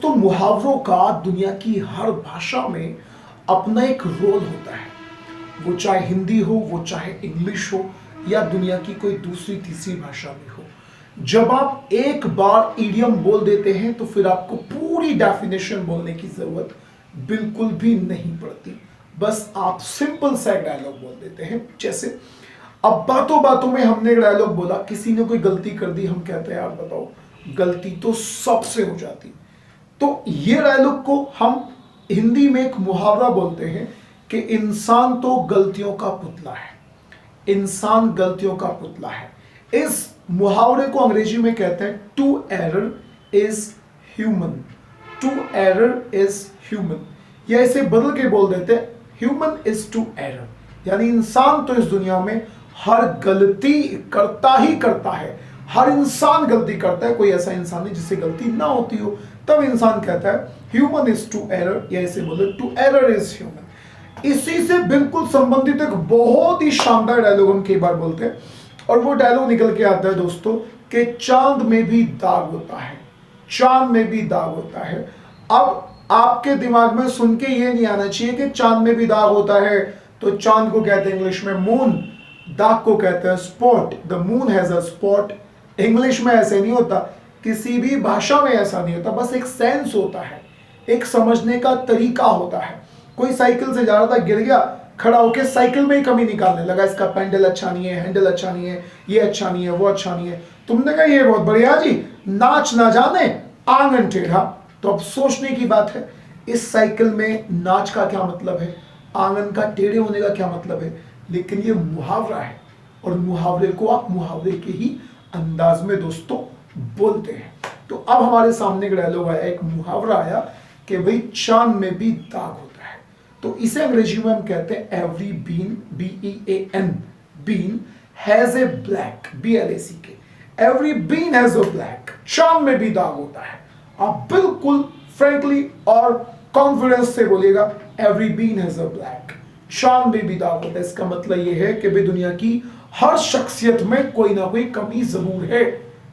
दोस्तों मुहावरों का दुनिया की हर भाषा में अपना एक रोल होता है। वो चाहे हिंदी हो, वो चाहे इंग्लिश हो या दुनिया की कोई दूसरी तीसरी भाषा में हो। जब आप एक बार इडियम बोल देते हैं तो फिर आपको पूरी डेफिनेशन बोलने की जरूरत बिल्कुल भी नहीं पड़ती। बस आप सिंपल सा डायलॉग बोल देते हैं। जैसे अब बातों बातों में हमने एक डायलॉग बोला, किसी ने कोई गलती कर दी, हम कहते हैं यार बताओ गलती तो सबसे हो जाती। तो ये डायलॉग को हम हिंदी में एक मुहावरा बोलते हैं कि इंसान तो गलतियों का पुतला है। इंसान गलतियों का पुतला है। इस मुहावरे को अंग्रेजी में कहते हैं to err is human. To err is human, या इसे बदल के बोल देते हैं ह्यूमन इज टू एरर, यानी इंसान तो इस दुनिया में हर गलती करता ही करता है। हर इंसान गलती करता है, कोई ऐसा इंसान नहीं जिससे गलती ना होती हो। तब इंसान कहता है ह्यूमन इज टू एरर, या इसे बोले टू एरर इज ह्यूमन। इसी से बिल्कुल संबंधित एक बहुत ही शानदार डायलॉग हम कई बार बोलते हैं, और वो डायलॉग निकल के आता है दोस्तों कि चांद में भी दाग होता है। चांद में भी दाग होता है। अब आपके दिमाग में सुन के ये नहीं आना चाहिए कि चांद में भी दाग होता है तो चांद को कहते हैं इंग्लिश में मून, दाग को कहते हैं spot. The moon has a spot. English में ऐसे नहीं होता, किसी भी भाषा में ऐसा नहीं होता। बस एक सेंस होता है, एक समझने का तरीका होता है। कोई साइकिल से जा रहा था, गिर गया, खड़ा होकर साइकिल में ही कमी निकालने लगा, इसका पैंडल अच्छा नहीं है, हैंडल अच्छा नहीं है, ये अच्छा नहीं है, वो अच्छा नहीं है। तुमने कहा ये बहुत बढ़िया जी, नाच ना जाने आंगन टेढ़ा। तो अब सोचने की बात है, इस साइकिल में नाच का क्या मतलब है, आंगन का टेढ़े होने का क्या मतलब है। लेकिन ये मुहावरा है, और मुहावरे को आप मुहावरे के ही अंदाज में दोस्तों बोलते हैं। तो अब हमारे सामने एक डायलॉग आया, एक मुहावरा आया कि भाई चांद में भी दाग होता है। तो इसे अंग्रेजी में हम कहते हैं every bean, BEAN, bean has a black, BLACK। Every bean has a black. चांद में भी दाग होता है। आप बिल्कुल फ्रेंकली और कॉन्फिडेंस से बोलिएगा every bean has a black. चांद में भी दाग होता है। इसका मतलब यह है कि भाई दुनिया की हर शख्सियत में कोई ना कोई कमी जरूर है।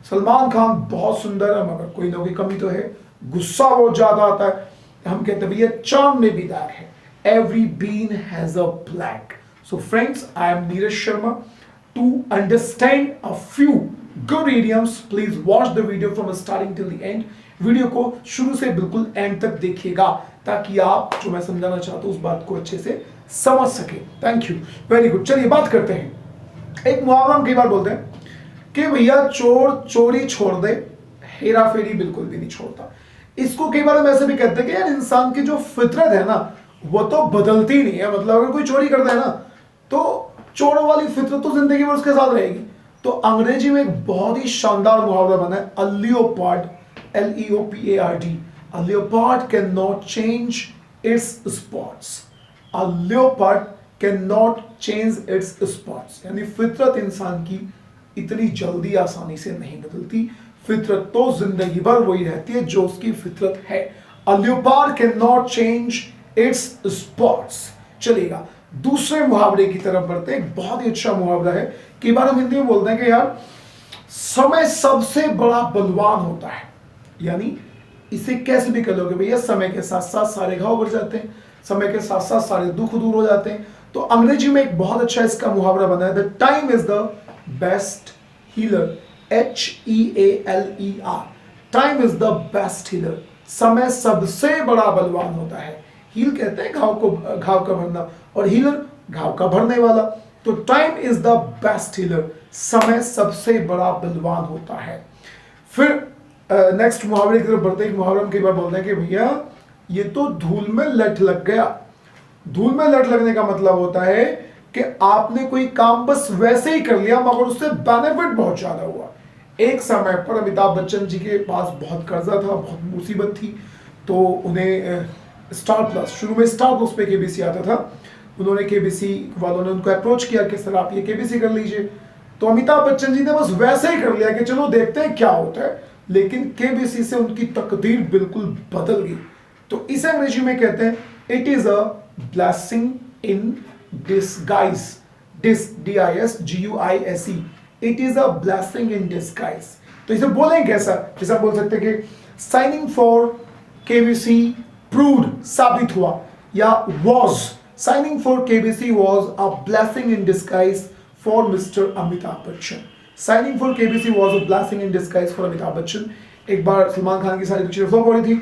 सलमान खान बहुत सुंदर है मगर कोई ना कोई कमी तो है। गुस्सा बहुत ज्यादा आता है, हम कहते हैं भैया चांद में भी दाग है। Every bean has a black. So friends, I am Neeraj Sharma. To understand a few good idioms, please watch the video from starting till the end. Video को शुरू से बिल्कुल एंड तक देखिएगा ताकि आप जो मैं समझाना चाहता हूं उस बात को अच्छे से समझ सके। Thank you, very good. चलिए बात करते हैं। एक मुहावरा हम कई बार बोलते हैं कि भैया चोर चोरी छोड़ दे, हेरा फेरी बिल्कुल भी नहीं छोड़ता। इसको कई बार हम ऐसे भी कहते हैं कि यार इंसान की जो फितरत है ना वो तो बदलती नहीं है। मतलब अगर कोई चोरी करता है ना तो चोरों वाली फितरत तो जिंदगी भर उसके साथ रहेगी। तो अंग्रेजी में एक बहुत ही शानदार मुहावरा बना है, a leopard, LEOPARD। A leopard can not change its spots. A leopard can not change its spots, यानी फितरत इंसान की इतनी जल्दी आसानी से नहीं बदलती। फितरत तो जिंदगी भर वही रहती है जो उसकी फितरत है। A leopard can not change its spots. चलेगा, दूसरे मुहावरे की तरफ बढ़ते हैं। एक बहुत ही अच्छा मुहावरा है, कई बार हम हिंदी में बोलते हैं कि यार समय सबसे बड़ा बलवान होता है। यानी इसे कैसे भी कह लोगे भैया, समय के साथ साथ सारे घाव बढ़ जाते हैं, समय के साथ साथ सारे दुख दूर हो जाते हैं। तो अंग्रेजी में एक बहुत अच्छा इसका मुहावरा बना है, the time is the best healer, HEALER। Time is the best healer. समय सबसे बड़ा बलवान होता है। हील कहते हैं घाव का भरना, और हीलर घाव का भरने वाला। तो time is the best healer, समय सबसे बड़ा बलवान होता है। फिर नेक्स्ट मुहावरे की तरफ बढ़ते हैं। मुहावरा हम कई बार बोलते हैं कि भैया ये तो धूल में लट लग गया। धूल में लट लगने का मतलब होता है कि आपने कोई काम बस वैसे ही कर लिया मगर उससे बेनिफिट बहुत ज्यादा हुआ। एक समय पर अमिताभ बच्चन जी के पास बहुत कर्जा था, बहुत मुसीबत थी, तो उन्हें स्टार प्लस, शुरू में स्टार प्लस पे केबीसी आता था, उन्होंने केबीसी वालों ने उनको अप्रोच किया कि सर आप ये केबीसी कर लीजिए। तो अमिताभ बच्चन जी ने बस वैसे ही कर लिया कि चलो देखते हैं क्या होता है। लेकिन केबीसी से उनकी तकदीर बिल्कुल बदल गई। तो इसे अंग्रेजी में कहते हैं it is a blessing in disguise. DISGUISE। It is a blessing in disguise. तो इसे बोलेंगे कैसा, जैसे आप बोल सकते हैं कि साइनिंग फॉर केबीसी प्रूव्ड साबित हुआ या was signing for KBC was a blessing in disguise for Mr. Amitabh Bachchan. Signing for KBC was a blessing in disguise for Amitabh Bachchan. एक बार सलमान खान की सारी पिक्चर फ्लॉप हो रही थी,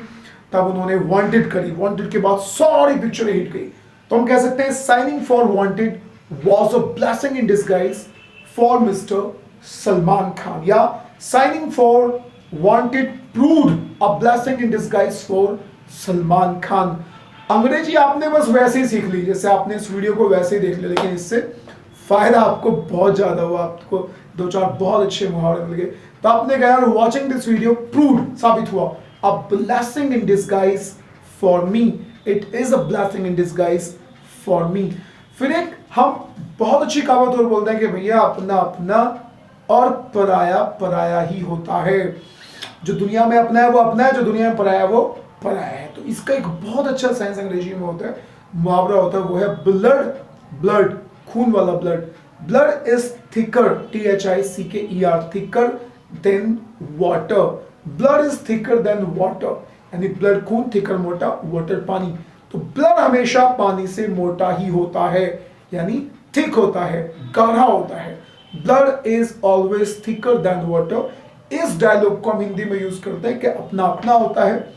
तब उन्होंने वांटेड करी, वांटेड के बाद सारी पिक्चरें हिट गई, तो हम कह सकते हैं signing for wanted was a blessing in disguise for Mr. Salman Khan, या signing for wanted proved a blessing in disguise for Salman Khan. अंग्रेजी आपने बस वैसे ही सीख ली जैसे आपने इस वीडियो को वैसे ही देख लिया, लेकिन इससे फायदा आपको बहुत ज्यादा हुआ, आपको दो चार बहुत अच्छे मुहावरे मिल गए. तो आपने कहा यार वॉचिंग दिस वीडियो प्रूव्ड साबित हुआ a blessing in disguise for me, it is a blessing in disguise for me. फिर एक हम बहुत अच्छी कहावत और बोलते हैं कि भैया अपना अपना और पराया पराया ही होता है. जो दुनिया में अपना है वो अपना है, जो दुनिया में पराया है वो पराया है. तो इसका एक बहुत अच्छा सेंस अंग्रेजी में होता है, मुहावरा होता है, वो है ब्लड. ब्लड खून वाला blood. Blood is thicker, THICKER, thicker than water. Blood is thicker than water, यानी ब्लड खून, थिकर मोटा, वाटर पानी. तो ब्लड हमेशा पानी से मोटा ही होता है, यानी थिक होता है, गाढ़ा होता है. Blood is always thicker than water. इस डायलॉग को हम हिंदी में यूज करते हैं कि अपना अपना होता है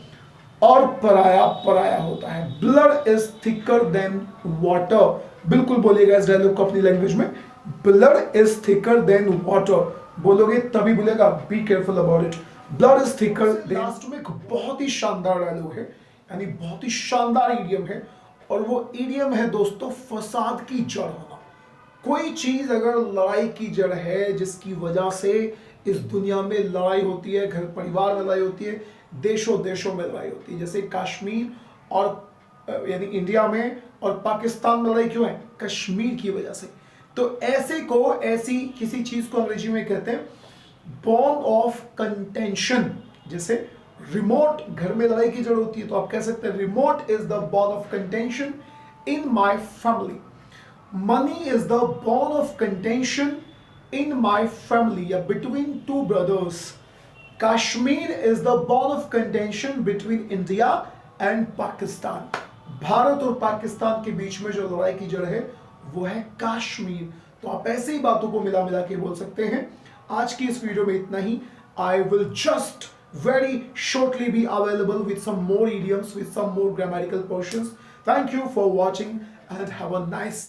और पराया पराया होता है. Blood is thicker than water. बिल्कुल बोलिएगा इस डायलॉग को अपनी लैंग्वेज में. Blood is thicker than water बोलोगे तभी बोलेगा. Be careful about it. Blood is thicker. Last में एक बहुत ही शानदार डायलॉग है, यानी बहुत ही शानदार ईडियम है, और वो ईडियम है दोस्तों फसाद की जड़ होना. कोई चीज अगर लड़ाई की जड़ है, जिसकी वजह से इस दुनिया में लड़ाई होती है, घर परिवार में लड़ाई होती है, देशों देशों में लड़ाई होती है, जैसे कश्मीर और यानी इंडिया में और पाकिस्तान में लड़ाई क्यों है? कश्मीर की वजह से. तो ऐसे को, ऐसी किसी चीज को अंग्रेजी में कहते हैं बॉन्ड ऑफ कंटेंशन. जैसे रिमोट घर में लड़ाई की जड़ होती है, तो आप कह सकते हैं remote is the bond of contention in my family. Money is the bond of contention in my family, या between two brothers. Kashmir is the bond of contention between India and Pakistan. Bharat और पाकिस्तान के बीच में जो लड़ाई की जड़ है वो है कश्मीर. तो आप ऐसे ही बातों को मिला मिला के बोल सकते हैं. आज की इस वीडियो में इतना ही. I will just very shortly be available with some more idioms, with some more grammatical portions. Thank you for watching and have a nice